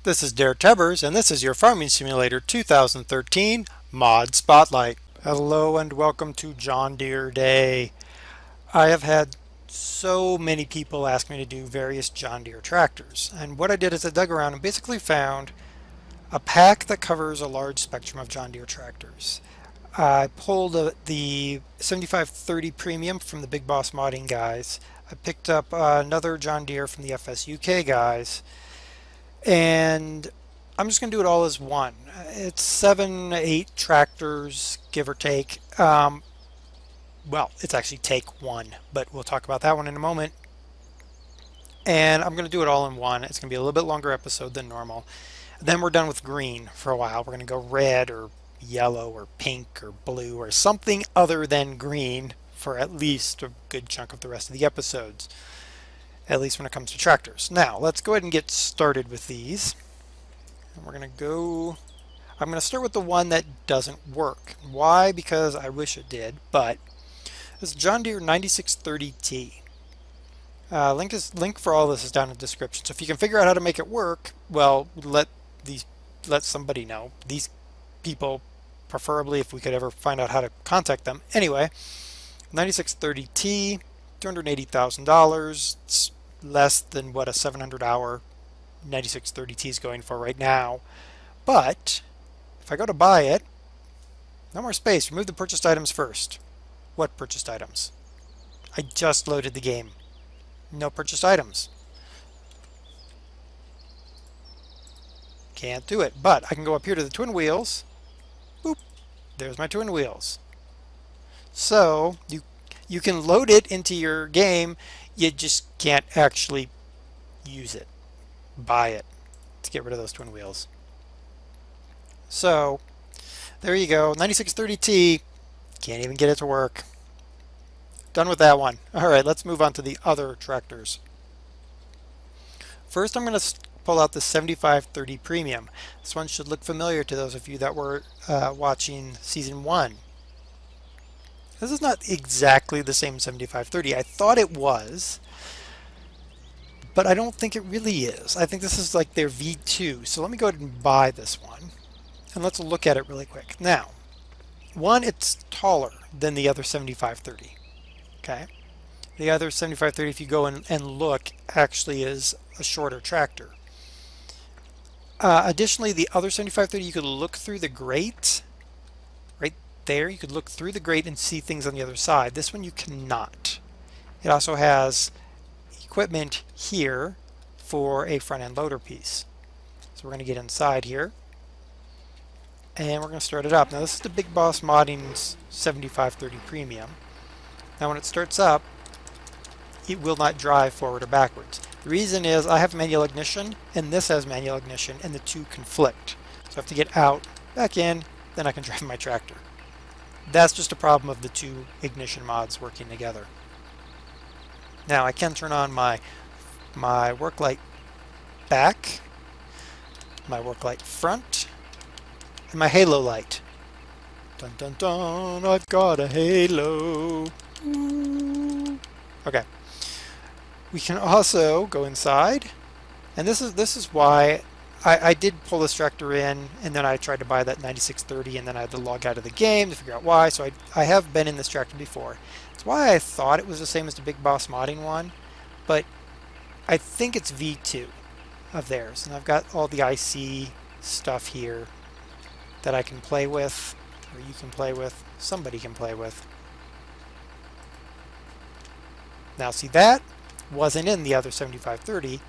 This is Deere, and this is your Farming Simulator 2013 Mod Spotlight. Hello and welcome to John Deere Day. I have had so many people ask me to do various John Deere tractors, and what I did is I dug around and basically found a pack that covers a large spectrum of John Deere tractors. I pulled the 7530 Premium from the Big Boss Modding guys. I picked up another John Deere from the FS UK guys. And I'm just going to do it all as one. It's 7, 8 tractors, give or take. Well, it's actually take one, but we'll talk about that one in a moment. And I'm going to do it all in one. It's going to be a little bit longer episode than normal. Then we're done with green for a while. We're going to go red or yellow or pink or blue or something other than green for at least a good chunk of the rest of the episodes. At least when it comes to tractors. Now, let's go ahead and get started with these. And we're going to go... I'm going to start with the one that doesn't work. Why? Because I wish it did, but this John Deere 9630T. Link for all this is down in the description. So if you can figure out how to make it work, well, let somebody know. These people, preferably if we could ever find out how to contact them. Anyway, 9630T. $280,000. It's less than what a 700-hour 9630T is going for right now. But if I go to buy it, no more space. Remove the purchased items first. What purchased items? I just loaded the game. No purchased items. Can't do it. But I can go up here to the twin wheels. Boop. There's my twin wheels. So you can load it into your game, you just can't actually use it, buy it, to get rid of those twin wheels. So, there you go, 9630T, can't even get it to work. Done with that one. Alright, let's move on to the other tractors. First I'm going to pull out the 7530 Premium. This one should look familiar to those of you that were watching Season 1. This is not exactly the same 7530. I thought it was, but I don't think it really is. I think this is like their V2. So let me go ahead and buy this one, and let's look at it really quick. Now, one, it's taller than the other 7530. Okay, the other 7530, if you go and look, actually is a shorter tractor. Additionally, the other 7530, you could look through the grate. There you could look through the grate and see things on the other side. This one you cannot. It also has equipment here for a front end loader piece. So we're going to get inside here and we're going to start it up. Now this is the Big Boss Modding's 7530 Premium. Now when it starts up, it will not drive forward or backwards. The reason is I have manual ignition and this has manual ignition and the two conflict. So I have to get out, back in, then I can drive my tractor. That's just a problem of the two ignition mods working together. Now I can turn on my work light back, my work light front, and my halo light. Dun dun dun, I've got a halo. Ooh. Okay. We can also go inside, and this is why I did pull this tractor in, and then I tried to buy that 9630, and then I had to log out of the game to figure out why. So I have been in this tractor before. That's why I thought it was the same as the Big Boss Modding one, but I think it's V2 of theirs. And I've got all the IC stuff here that I can play with, or you can play with, somebody can play with. Now see, that wasn't in the other 7530,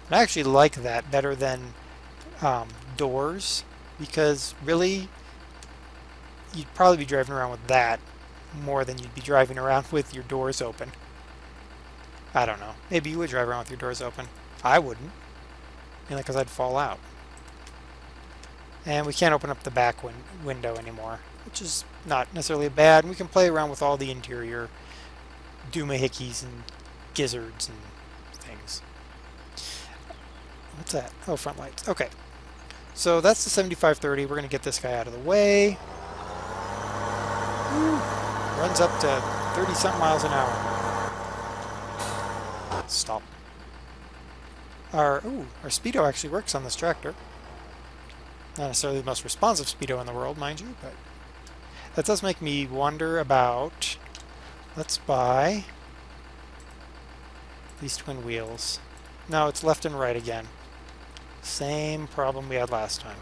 and I actually like that better than doors, because really you'd probably be driving around with that more than you'd be driving around with your doors open. I don't know. Maybe you would drive around with your doors open. I wouldn't, mainly because I'd fall out. And we can't open up the back window anymore, which is not necessarily bad. And we can play around with all the interior doohickeys and gizzards and things. What's that? Oh, front lights. Okay. So that's the 7530. We're going to get this guy out of the way. Woo. Runs up to 30-something miles an hour. Stop. Our speedo actually works on this tractor. Not necessarily the most responsive speedo in the world, mind you, but that does make me wonder about, let's buy these twin wheels. No, it's left and right again. Same problem we had last time.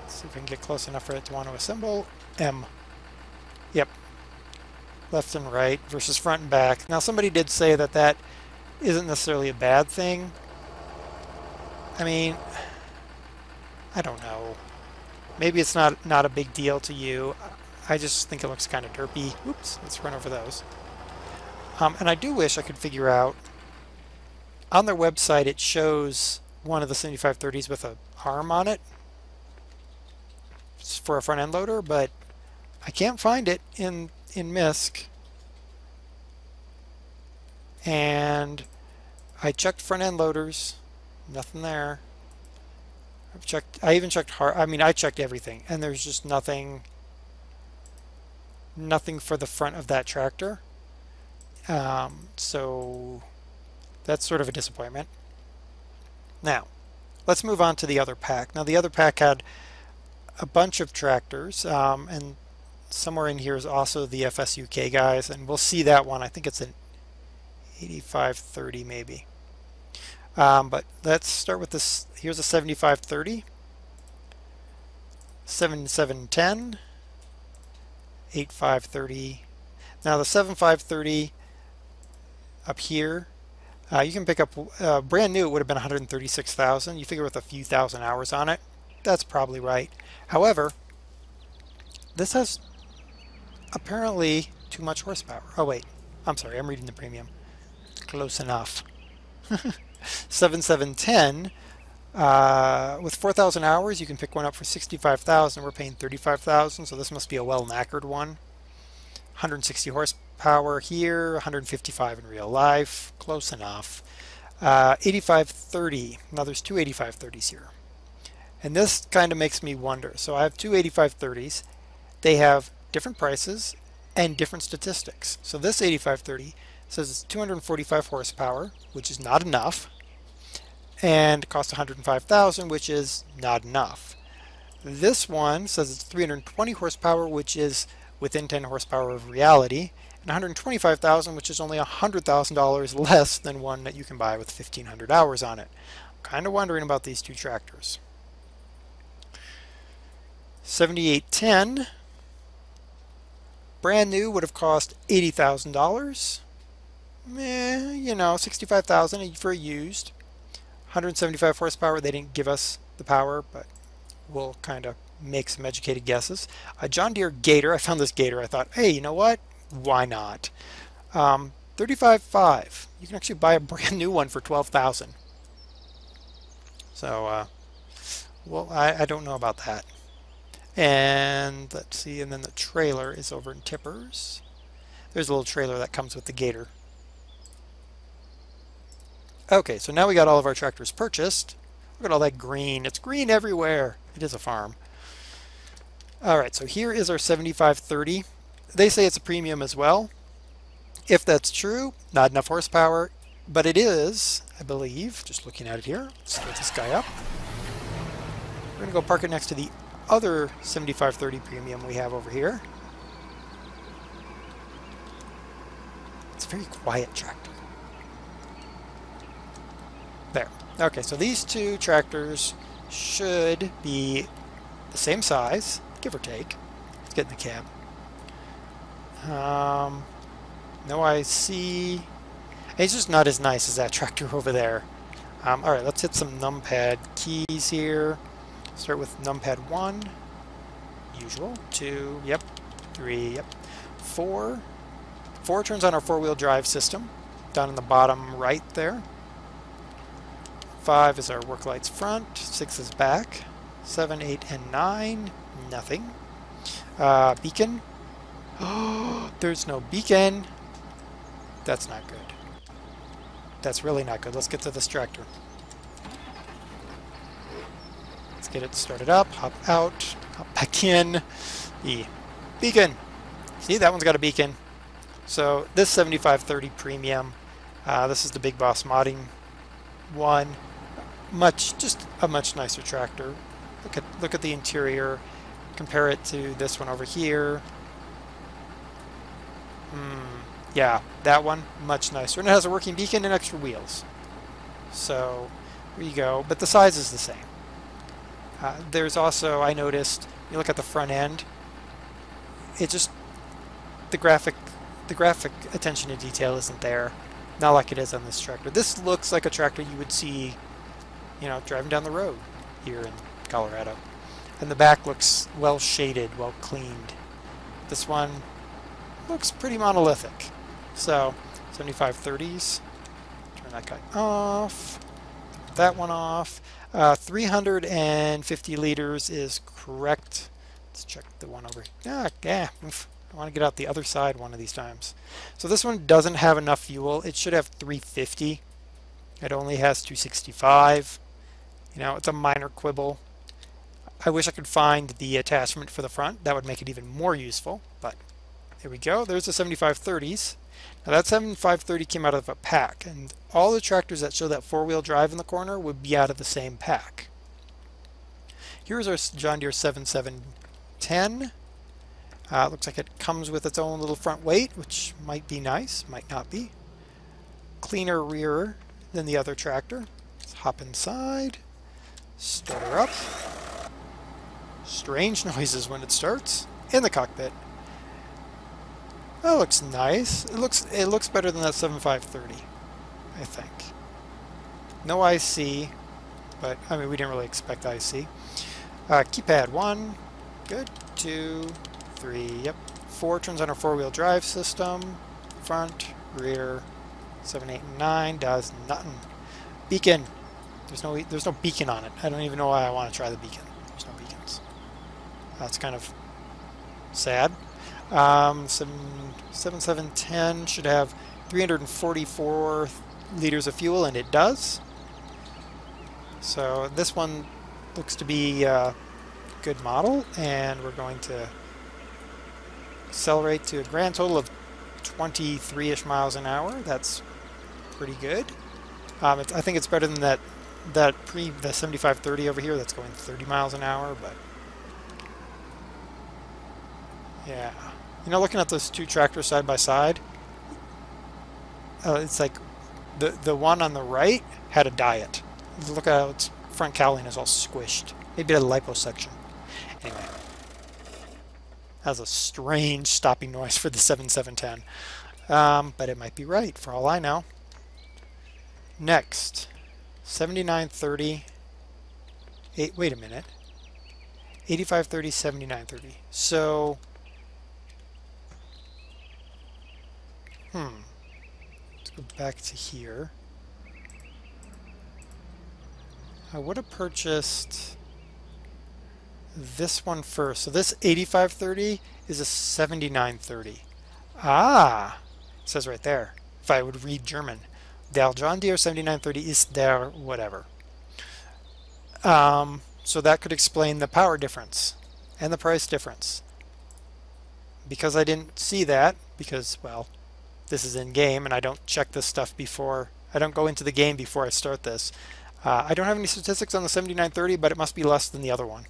Let's see if we can get close enough for it to want to assemble. M. Yep. Left and right versus front and back. Now somebody did say that that isn't necessarily a bad thing. I mean, I don't know. Maybe it's not a big deal to you. I just think it looks kind of derpy. Oops, let's run over those. And I do wish I could figure out, on their website it shows one of the 7530s with an arm on it for a front end loader, but I can't find it in MISC. And I checked front end loaders, nothing there. I even checked I checked everything, and there's just nothing for the front of that tractor. So that's sort of a disappointment. Now, let's move on to the other pack. Now, the other pack had a bunch of tractors, and somewhere in here is also the FSUK guys, and we'll see that one. I think it's an 8530 maybe. But let's start with this. Here's a 7530, 7710, 8530. Now the 7530 up here, you can pick up, brand new it would have been 136,000. You figure with a few thousand hours on it, that's probably right. However, this has apparently too much horsepower. Oh wait, I'm sorry, I'm reading the premium. Close enough. 7710, with 4,000 hours, you can pick one up for 65,000. We're paying 35,000, so this must be a well-knackered one. 160 horsepower here, 155 in real life. Close enough. 8530. Now there's two 8530s here. And this kind of makes me wonder. So I have two 8530s. They have different prices and different statistics. So this 8530 says it's 245 horsepower, which is not enough, and it costs 105,000, which is not enough. This one says it's 320 horsepower, which is within 10 horsepower of reality, and 125,000, which is only $100,000 less than one that you can buy with 1,500 hours on it. I'm kind of wondering about these two tractors. 7810, brand new, would have cost $80,000. You know, 65,000 for a used. 175 horsepower. They didn't give us the power, but we'll kind of make some educated guesses. A John Deere Gator. I found this Gator. I thought, hey, you know what? Why not? 35.5. You can actually buy a brand new one for 12,000. So, well, I don't know about that. And let's see. And then the trailer is over in Tippers. There's a little trailer that comes with the Gator. Okay, so now we got all of our tractors purchased. Look at all that green. It's green everywhere. It is a farm. Alright, so here is our 7530. They say it's a premium as well. If that's true, not enough horsepower, but it is, I believe. Just looking at it here. Let's start this guy up. We're going to go park it next to the other 7530 premium we have over here. It's a very quiet tractor. There. Okay, so these two tractors should be the same size, give or take. Let's get in the cab. No IC. It's just not as nice as that tractor over there. Alright, let's hit some numpad keys here. Start with numpad 1. Usual. 2. Yep. 3. Yep. 4. 4 turns on our four-wheel drive system. Down in the bottom right there. 5 is our work lights front, 6 is back, 7, 8, and 9, nothing. Beacon. Oh, there's no beacon. That's not good. That's really not good. Let's get to this tractor. Let's get it started up, hop out, hop back in. E. Beacon. See, that one's got a beacon. So this 7530 premium This is the Big Boss modding one. Just a much nicer tractor. Look at the interior. Compare it to this one over here. Yeah, that one much nicer, and it has a working beacon and extra wheels. So there you go. But the size is the same. There's also, I noticed, you look at the front end. It just the graphic attention to detail isn't there. Not like it is on this tractor. This looks like a tractor you would see, you know, driving down the road here in Colorado. And the back looks well shaded, well cleaned. This one looks pretty monolithic. So 7530s. Turn that guy off. That one off. 350 liters is correct. Let's check the one over here. I want to get out the other side one of these times. So this one doesn't have enough fuel. It should have 350. It only has 265. You know, it's a minor quibble. I wish I could find the attachment for the front. That would make it even more useful. But here we go. There's the 7530s. Now that 7530 came out of a pack, and all the tractors that show that four-wheel drive in the corner would be out of the same pack. Here's our John Deere 7710. Looks like it comes with its own little front weight, which might be nice, might not be. Cleaner rear than the other tractor. Let's hop inside, start her up. Strange noises when it starts in the cockpit. That looks nice. It looks better than that 7530, I think. No IC, but I mean we didn't really expect IC. Keypad 1, good. 2, 3, yep. 4 turns on our four-wheel drive system. Front, rear, 7, 8, and 9 does nothing. Beacon. There's no beacon on it. I don't even know why I want to try the beacon. There's no beacons. That's kind of sad. 7710 should have 344 liters of fuel, and it does. So this one looks to be a good model, and we're going to accelerate to a grand total of 23-ish miles an hour. That's pretty good. I think it's better than the 7530 over here that's going 30 miles an hour, but yeah. You know, looking at those two tractors side by side, it's like the one on the right had a diet. Look at how its front cowling is all squished. Maybe a liposuction. Anyway, has a strange stopping noise for the 7710, but it might be right for all I know. Next, 7930. Wait a minute. 8530, 7930. So, let's go back to here. I would have purchased this one first. So this 8530 is a 7930. Ah, it says right there. If I would read German, der John Deere 7930 is der whatever. So that could explain the power difference and the price difference. Because I didn't see that, because, well, this is in game and I don't check this stuff before, I don't go into the game before I start this. I don't have any statistics on the 7930, but it must be less than the other one.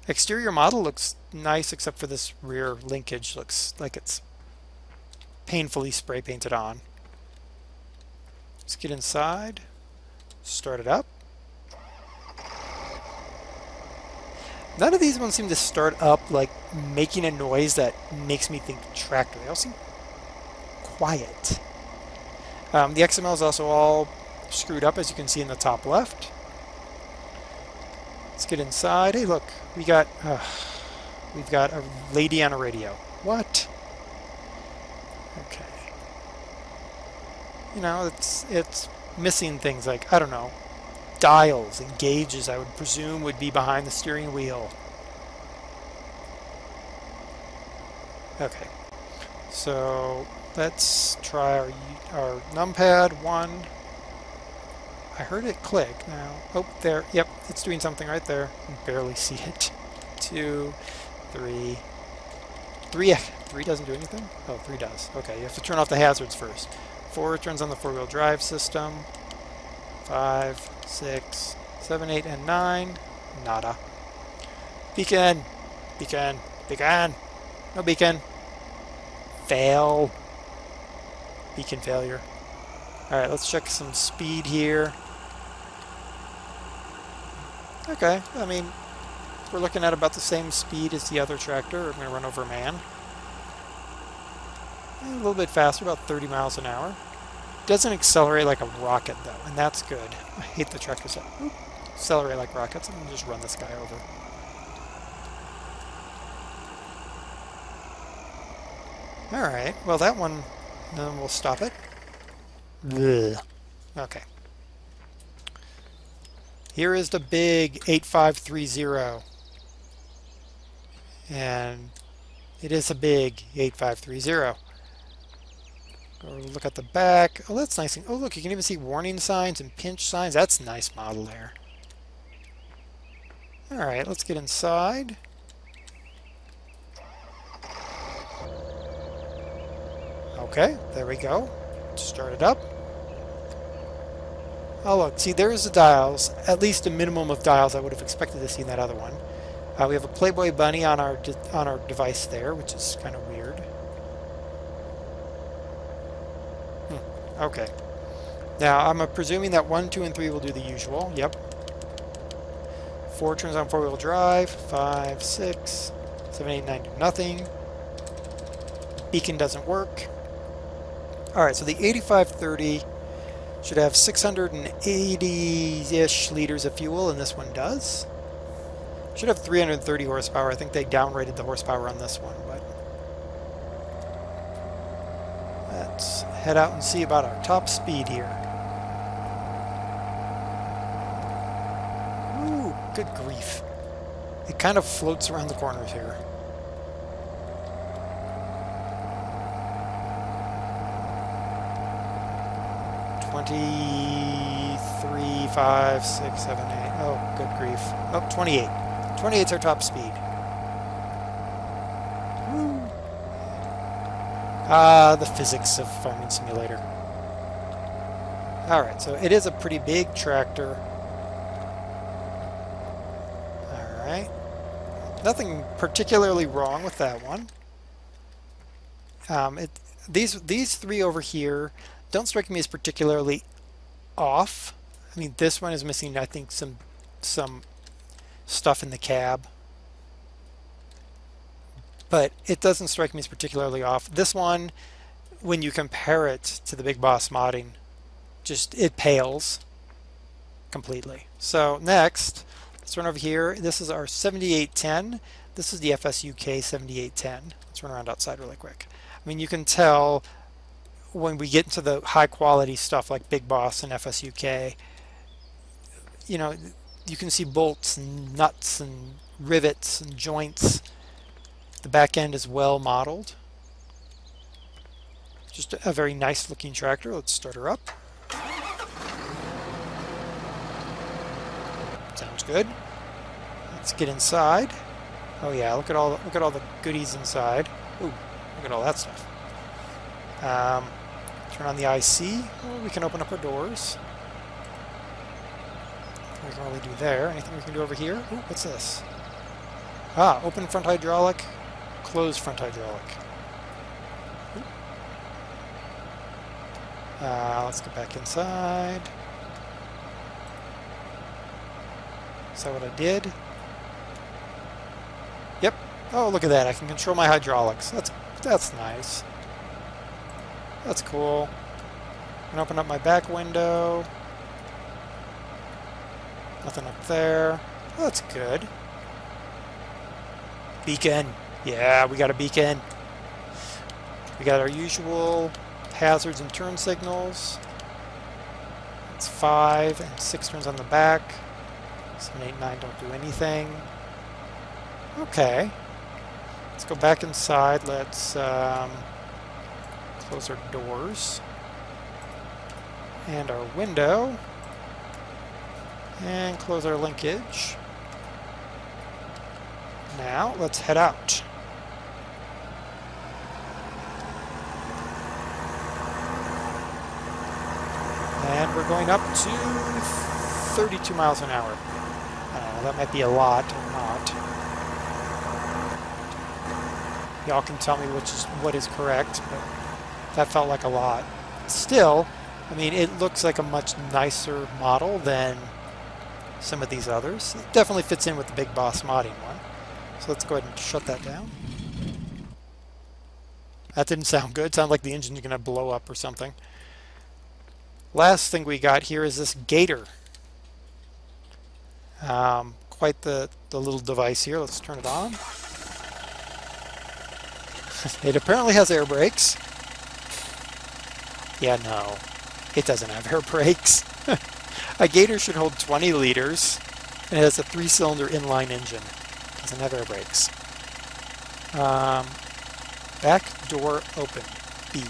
Exterior model looks nice, except for this rear linkage. Looks like it's painfully spray painted on. Let's get inside, start it up. None of these ones seem to start up like making a noise that makes me think tractor. They all seem quiet. The XML is also all screwed up, as you can see in the top left. Let's get inside. Hey, look, we've got a lady on a radio. What? Okay. You know, it's missing things like, I don't know, dials and gauges, I would presume, would be behind the steering wheel. Okay, so let's try our numpad 1. I heard it click now. Oh, there. Yep, it's doing something right there. I can barely see it. 2, 3. 3 doesn't do anything? Oh, 3 does. Okay, you have to turn off the hazards first. 4 turns on the four-wheel drive system. 5, 6, 7, 8, and 9. Nada. Beacon! Beacon! Beacon! No beacon! Fail! Beacon failure. Alright, let's check some speed here. Okay, I mean, we're looking at about the same speed as the other tractor. We're going to run over a man. A little bit faster, about 30 miles an hour. Doesn't accelerate like a rocket though, and that's good. I hate the tractors that accelerate like rockets. I'm going to just run this guy over. Alright, well that one, then we'll stop it. Blech. Okay. Here is the big 8530. And it is a big 8530. Go look at the back. Oh, that's nice. Oh, look, you can even see warning signs and pinch signs. That's a nice model there. Alright, let's get inside. Okay, there we go. Start it up. Oh look, see there's the dials, at least a minimum of dials I would have expected to see in that other one. We have a Playboy bunny on our device there, which is kind of weird. Okay. Now I'm presuming that 1, 2, and 3 will do the usual. Yep. 4 turns on four-wheel drive. 5, 6, 7, 8, 9 do nothing. Beacon doesn't work. Alright, so the 8530 should have 680-ish liters of fuel, and this one does. Should have 330 horsepower. I think they downrated the horsepower on this one, but let's head out and see about our top speed here. Ooh, good grief. It kind of floats around the corners here. Three, 5, 6, 7, 8. Oh, good grief. Oh, 28. 28's our top speed. Woo. The physics of Farming Simulator. Alright, so it is a pretty big tractor. Alright. Nothing particularly wrong with that one. These three over here don't strike me as particularly off. I mean, this one is missing, I think, some stuff in the cab. But it doesn't strike me as particularly off. This one, when you compare it to the Big Boss modding, just, it pales completely. So next, let's run over here. This is our 7810. This is the FSUK 7810. Let's run around outside really quick. I mean, you can tell when we get into the high quality stuff like Big Boss and FSUK, you know, you can see bolts and nuts and rivets and joints. The back end is well modeled. Just a very nice looking tractor. Let's start her up. Sounds good. Let's get inside. Oh yeah, look at all the goodies inside. Ooh, look at all that stuff. Turn on the IC. Oh, we can open up our doors. Nothing we can really do there. Anything we can do over here? Ooh, what's this? Ah, open front hydraulic, close front hydraulic. Let's get back inside. Is that what I did? Yep. Oh, look at that. I can control my hydraulics. That's nice. That's cool. I'm gonna open up my back window. Nothing up there. Oh, that's good. Beacon. Yeah, we got a beacon. We got our usual hazards and turn signals. It's 5 and 6 turns on the back. 7, 8, 9 don't do anything. Okay. Let's go back inside. Let's close our doors and our window and close our linkage. Now let's head out. going up to 32 miles an hour. I don't know, that might be a lot or not. Y'all can tell me what is correct, but that felt like a lot. Still, I mean, it looks like a much nicer model than some of these others. It definitely fits in with the Big Boss modding one. So let's go ahead and shut that down. That didn't sound good. It sounded like the engine's going to blow up or something. Last thing we got here is this Gator. Quite the little device here. Let's turn it on. It apparently has air brakes. Yeah, no. It doesn't have air brakes. A Gator should hold 20 liters, and it has a 3-cylinder inline engine. Doesn't have air brakes. Back door open. B.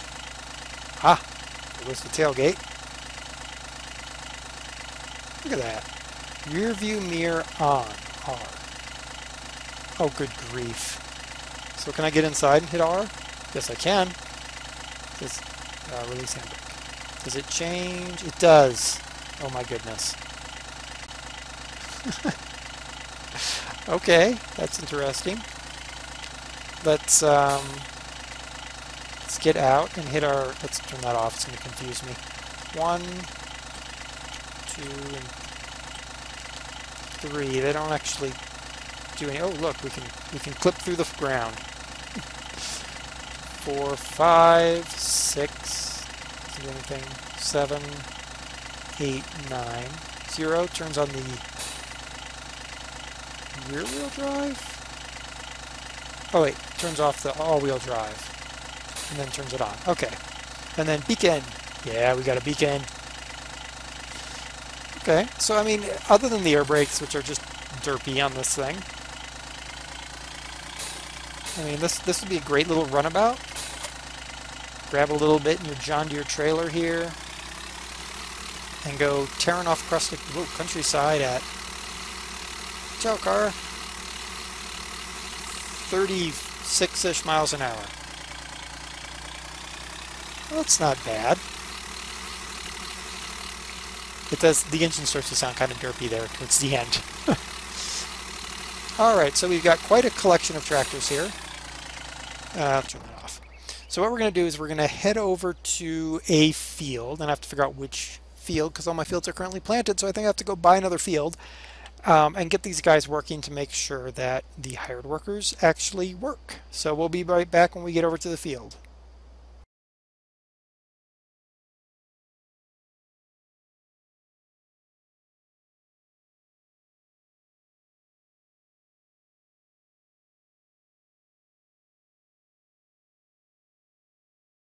Ah, there goes the tailgate. Look at that. Rear view mirror on. R. Oh, good grief. So can I get inside and hit R? Yes, I can. Does release handbrake. Does it change? It does. Oh my goodness. Okay, that's interesting. Let's get out and hit our. Let's turn that off. It's going to confuse me. 1, 2, and 3. They don't actually do any. Oh, look, we can clip through the ground. 4, 5, 6. Doesn't do anything. 7, 8, 9. 0 turns on the rear wheel drive. Oh wait, turns off the all-wheel drive and then turns it on. Okay, and then beacon. Yeah, we got a beacon. Okay, so I mean, other than the air brakes, which are just derpy on this thing, I mean, this would be a great little runabout. Grab a little bit in your John Deere trailer here and go tearing off across the countryside at, ciao car, 36-ish miles an hour. Well, that's not bad. It does. The engine starts to sound kind of derpy there towards the end. Alright, so we've got quite a collection of tractors here. Turn that off. So what we're going to do is we're going to head over to a field, and I have to figure out which field because all my fields are currently planted, so I think I have to go buy another field and get these guys working to make sure that the hired workers actually work. So we'll be right back when we get over to the field.